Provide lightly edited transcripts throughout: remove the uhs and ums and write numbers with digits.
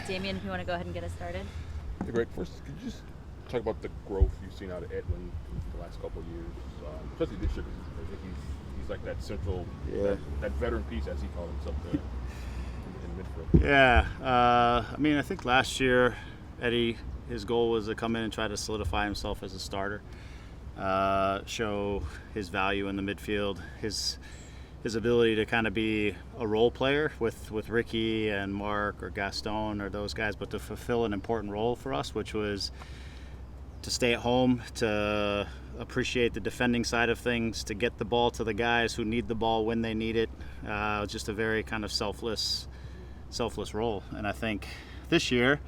Damien, if you want to go ahead and get us started. Hey, Greg, first, could you just talk about the growth you've seen out of Edwin in the last couple of years, especially this year? Because I think he's like that central, that veteran piece, as he called himself, in midfield. Yeah, I mean, I think last year, Eddie, his goal was to come in and try to solidify himself as a starter, show his value in the midfield, his ability to kind of be a role player with Ricky and Mark or Gaston or those guys, but to fulfill an important role for us, which was to stay at home, to appreciate the defending side of things, to get the ball to the guys who need the ball when they need it. Just a very kind of selfless role. And I think this year,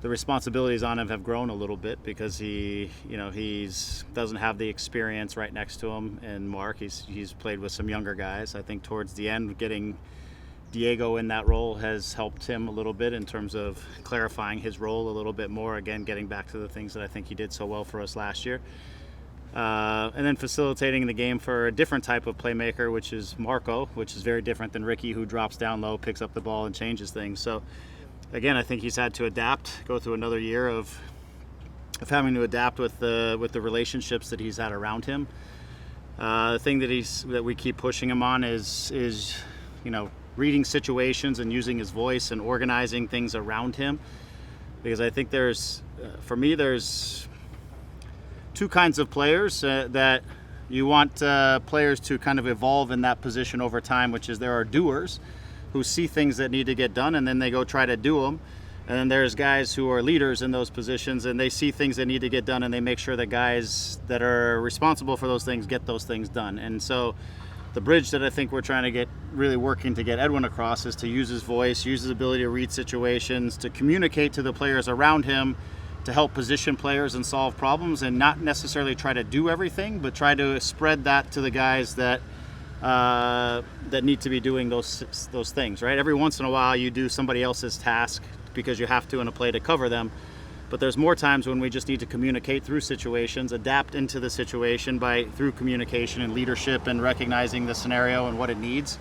the responsibilities on him have grown a little bit because he's doesn't have the experience right next to him. And Mark, he's played with some younger guys. I think towards the end, getting Diego in that role has helped him a little bit in terms of clarifying his role a little bit more. Again, getting back to the things that I think he did so well for us last year. And then facilitating the game for a different type of playmaker, which is Marco, which is very different than Ricky, who drops down low, picks up the ball, and changes things. So again, I think he's had to adapt, go through another year of having to adapt with the relationships that he's had around him. The thing that we keep pushing him on is reading situations and using his voice and organizing things around him, because I think there's two kinds of players that you want players to kind of evolve in that position over time, which is there are doers who see things that need to get done and then they go try to do them. And then there's guys who are leaders in those positions and they see things that need to get done and they make sure that guys that are responsible for those things get those things done. And so the bridge that I think we're trying to get really working to get Edwin across is to use his voice, use his ability to read situations, to communicate to the players around him, to help position players and solve problems, and not necessarily try to do everything, but try to spread that to the guys that need to be doing those things, right? Every once in a while you do somebody else's task because you have to in a play to cover them, but there's more times when we just need to communicate through situations, adapt into the situation through communication and leadership and recognizing the scenario and what it needs.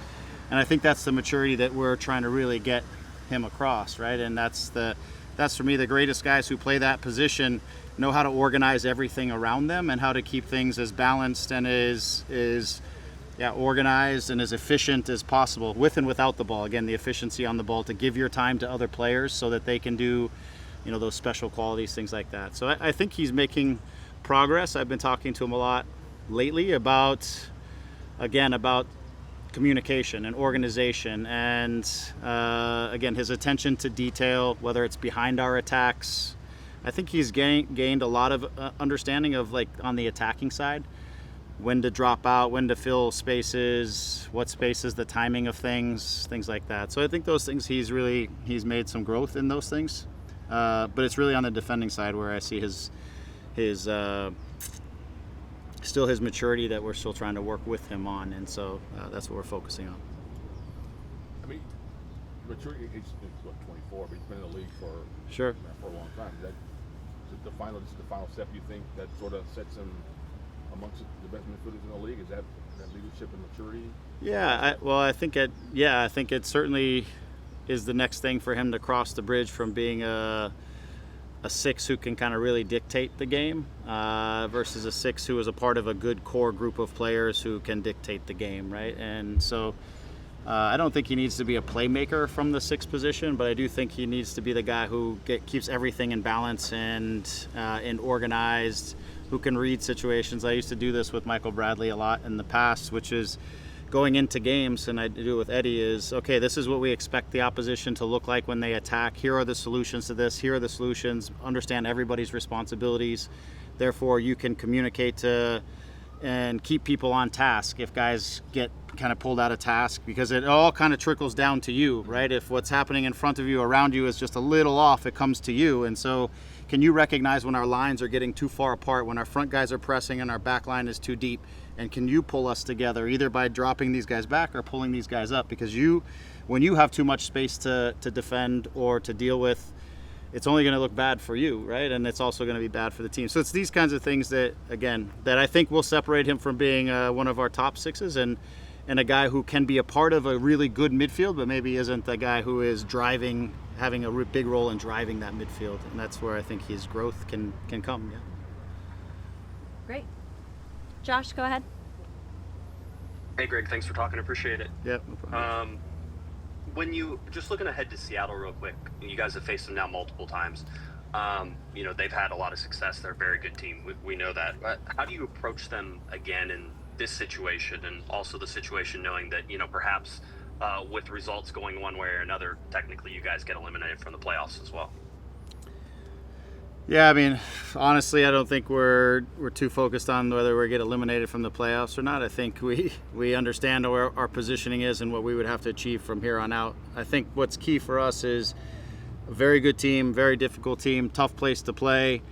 And I think that's the maturity that we're trying to really get him across, right? And that's for me the greatest guys who play that position know how to organize everything around them and how to keep things as balanced and as organized and as efficient as possible with and without the ball. Again, the efficiency on the ball to give your time to other players so that they can do, those special qualities, things like that. So I think he's making progress. I've been talking to him a lot lately about communication and organization and, again, his attention to detail, whether it's behind our attacks. I think he's gained a lot of understanding of, on the attacking side, when to drop out, when to fill spaces, what spaces, the timing of things like that. So I think those things he's made some growth in those things. But it's really on the defending side where I see his maturity that we're still trying to work with him on, and so that's what we're focusing on. I mean, maturity, he's 24, but he's been in the league for a long time. Is it the final step you think that sort of sets him amongst the best midfielders in the league? Is that leadership and maturity? Yeah, I think it certainly is the next thing for him to cross the bridge from being a six who can kind of really dictate the game versus a six who is a part of a good core group of players who can dictate the game, right? And so I don't think he needs to be a playmaker from the sixth position, but I do think he needs to be the guy who keeps everything in balance and organized, who can read situations. I used to do this with Michael Bradley a lot in the past, which is going into games, and I do it with Eddie, is, okay, this is what we expect the opposition to look like when they attack. Here are the solutions to this. Here are the solutions. Understand everybody's responsibilities. Therefore, you can communicate to and keep people on task if guys get kind of pulled out of task, because it all kind of trickles down to you, right? If what's happening in front of you, around you, is just a little off, it comes to you. And so can you recognize when our lines are getting too far apart, when our front guys are pressing and our back line is too deep? And can you pull us together either by dropping these guys back or pulling these guys up? Because when you have too much space to defend or to deal with, it's only going to look bad for you, right? And it's also going to be bad for the team. So it's these kinds of things that I think will separate him from being one of our top sixes and a guy who can be a part of a really good midfield, but maybe isn't the guy who is having a big role in driving that midfield. And that's where I think his growth can come. Yeah. Great. Josh, go ahead. Hey, Greg, thanks for talking. Appreciate it. Yeah, no problem. When you just looking ahead to Seattle real quick, you guys have faced them now multiple times. They've had a lot of success. They're a very good team. We know that. But how do you approach them again in this situation, and also the situation knowing that, perhaps with results going one way or another, technically you guys get eliminated from the playoffs as well? Yeah, I mean, honestly, I don't think we're too focused on whether we get eliminated from the playoffs or not. I think we understand where our positioning is and what we would have to achieve from here on out. I think what's key for us is a very good team, very difficult team, tough place to play.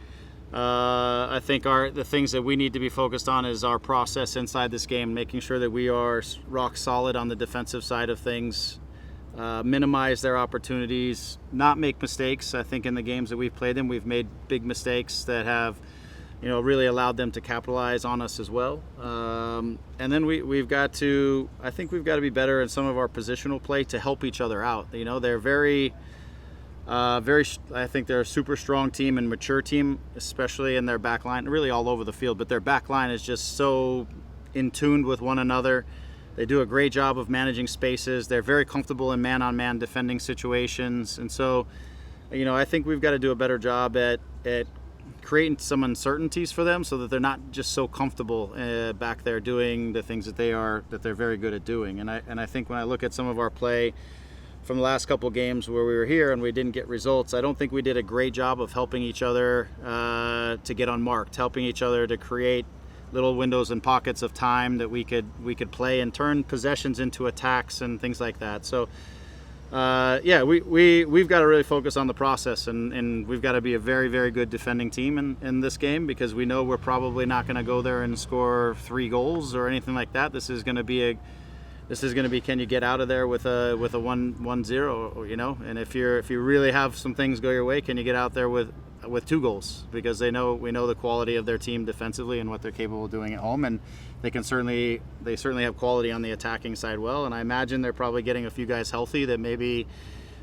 I think the things that we need to be focused on is our process inside this game, making sure that we are rock solid on the defensive side of things, minimize their opportunities, not make mistakes. I think in the games that we've played them, we've made big mistakes that have, really allowed them to capitalize on us as well. And then we've got to be better in some of our positional play to help each other out. They're very, I think they're a super strong team and mature team, especially in their back line, really all over the field, but their back line is just so in tune with one another. They do a great job of managing spaces. They're very comfortable in man-on-man defending situations. And so, I think we've got to do a better job at creating some uncertainties for them so that they're not just so comfortable back there doing the things that they're very good at doing. And I think when I look at some of our play from the last couple of games where we were here and we didn't get results, I don't think we did a great job of helping each other to get unmarked, helping each other to create little windows and pockets of time that we could play and turn possessions into attacks and things like that. So we've got to really focus on the process, and we've got to be a very, very good defending team in this game, because we know we're probably not going to go there and score 3 goals or anything like that. This is going to be can you get out of there with a 1-0, and if you really have some things go your way, can you get out there with 2 goals, because we know the quality of their team defensively and what they're capable of doing at home, and they certainly have quality on the attacking side well. And I imagine they're probably getting a few guys healthy that maybe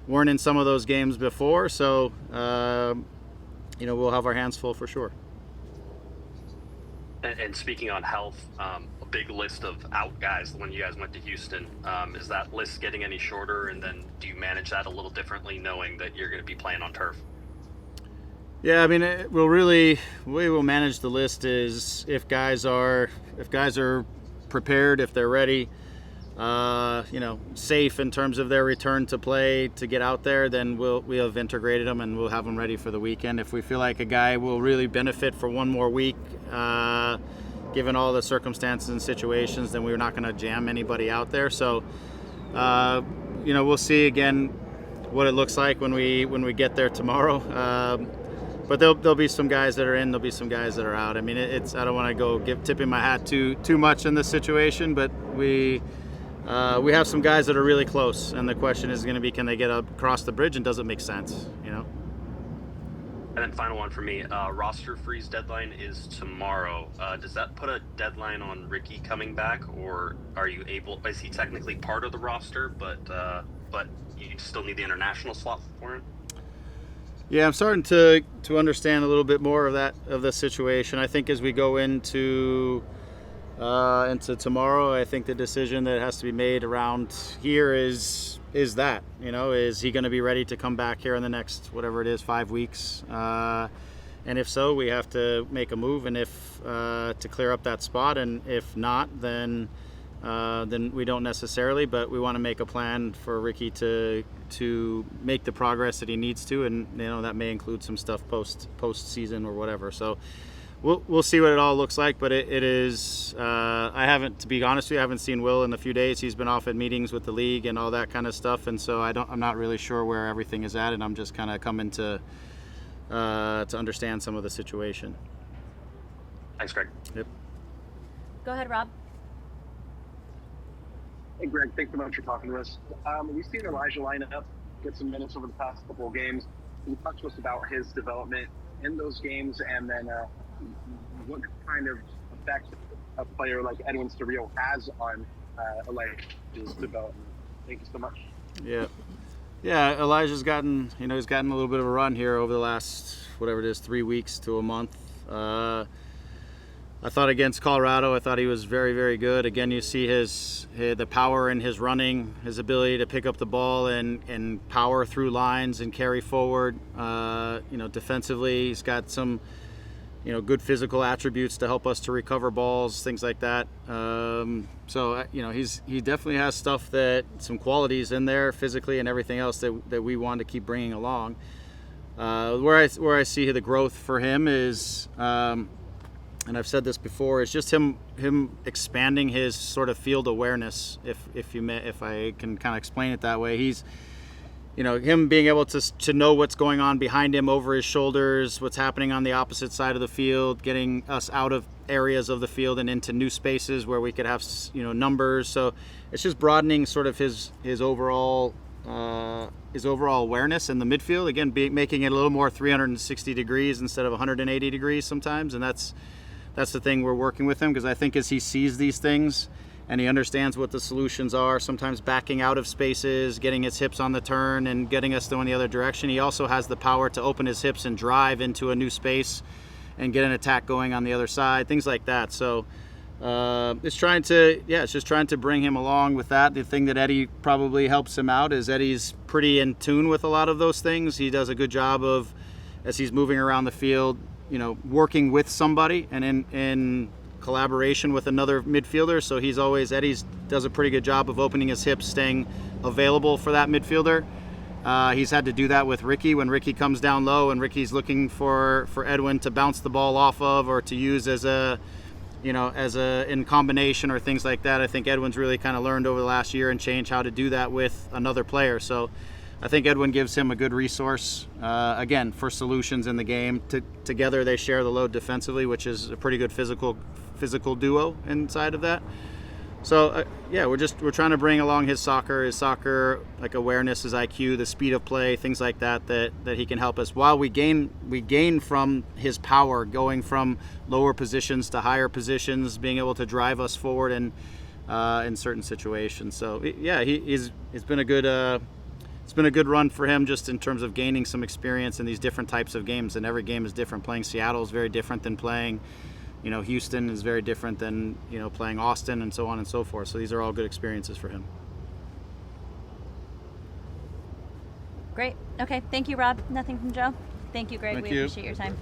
weren't in some of those games before. So we'll have our hands full for sure. And speaking on health, a big list of out guys when you guys went to Houston. Is that list getting any shorter? And then do you manage that a little differently, knowing that you're going to be playing on turf? Yeah, I mean, the way we'll manage the list is if guys are prepared, if they're ready, safe in terms of their return to play to get out there, then we have integrated them and we'll have them ready for the weekend. If we feel like a guy will really benefit for one more week, given all the circumstances and situations, then we're not going to jam anybody out there. So, we'll see again what it looks like when we get there tomorrow. But there'll be some guys that are in, there'll be some guys that are out. I mean, I don't want to go tipping my hat too much in this situation, but we have some guys that are really close, and the question is going to be, can they get across the bridge, and does it make sense? And then final one for me, roster freeze deadline is tomorrow. Does that put a deadline on Ricky coming back, or is he technically part of the roster, but you still need the international slot for him? Yeah, I'm starting to understand a little bit more of the situation. I think as we go into tomorrow, I think the decision that has to be made around here is that, is he going to be ready to come back here in the next, whatever it is, 5 weeks? And if so, we have to make a move, and if to clear up that spot, and if not, then we don't necessarily, but we want to make a plan for Ricky to make the progress that he needs to, and that may include some stuff post season or whatever. So we'll see what it all looks like, but it is. To be honest with you, I haven't seen Will in a few days. He's been off at meetings with the league and all that kind of stuff, and so I'm not really sure where everything is at, and I'm just kind of coming to understand some of the situation. Thanks, Greg. Yep. Go ahead, Rob. Hey, Greg, thanks so much for talking to us. We've seen Elijah line up, get some minutes over the past couple of games. Can you talk to us about his development in those games, and then what kind of effect a player like Edwin Cerrillo has on Elijah's development. Thank you so much. Yeah, Elijah's gotten, he's gotten a little bit of a run here over the last, whatever it is, 3 weeks to a month. I thought against Colorado, I thought he was very, very good. Again, you see the power in his running, his ability to pick up the ball and power through lines and carry forward. Defensively, he's got some, good physical attributes to help us to recover balls, things like that. He definitely has stuff some qualities in there physically and everything else that we want to keep bringing along. Where I see the growth for him is, and I've said this before, is just him expanding his sort of field awareness. If I can kind of explain it that way, he's, him being able to know what's going on behind him, over his shoulders, what's happening on the opposite side of the field, getting us out of areas of the field and into new spaces where we could have, numbers. So it's just broadening sort of his overall awareness in the midfield. Again, making it a little more 360 degrees instead of 180 degrees sometimes, and that's the thing we're working with him, because I think as he sees these things and he understands what the solutions are, sometimes backing out of spaces, getting his hips on the turn and getting us going the other direction, he also has the power to open his hips and drive into a new space and get an attack going on the other side, things like that. So it's just trying to bring him along with that. The thing that Eddie probably helps him out is Eddie's pretty in tune with a lot of those things. He does a good job of, as he's moving around the field, working with somebody and in collaboration with another midfielder. So Eddie does a pretty good job of opening his hips, staying available for that midfielder. He's had to do that with Ricky when Ricky comes down low and Ricky's looking for Edwin to bounce the ball off of or to use as in combination or things like that. I think Edwin's really kind of learned over the last year and change how to do that with another player. So I think Edwin gives him a good resource, again, for solutions in the game. Together they share the load defensively, which is a pretty good physical duo inside of that. So we're trying to bring along his soccer like awareness, his IQ, the speed of play, things like that he can help us, while we gain from his power, going from lower positions to higher positions, being able to drive us forward in certain situations. So it's been a good run for him, just in terms of gaining some experience in these different types of games, and every game is different. Playing Seattle is very different than playing Houston, is very different than playing Austin, and so on and so forth. So these are all good experiences for him. Great. Okay. Thank you, Rob. Nothing from Joe. Thank you, Greg. Thank we you. appreciate your time.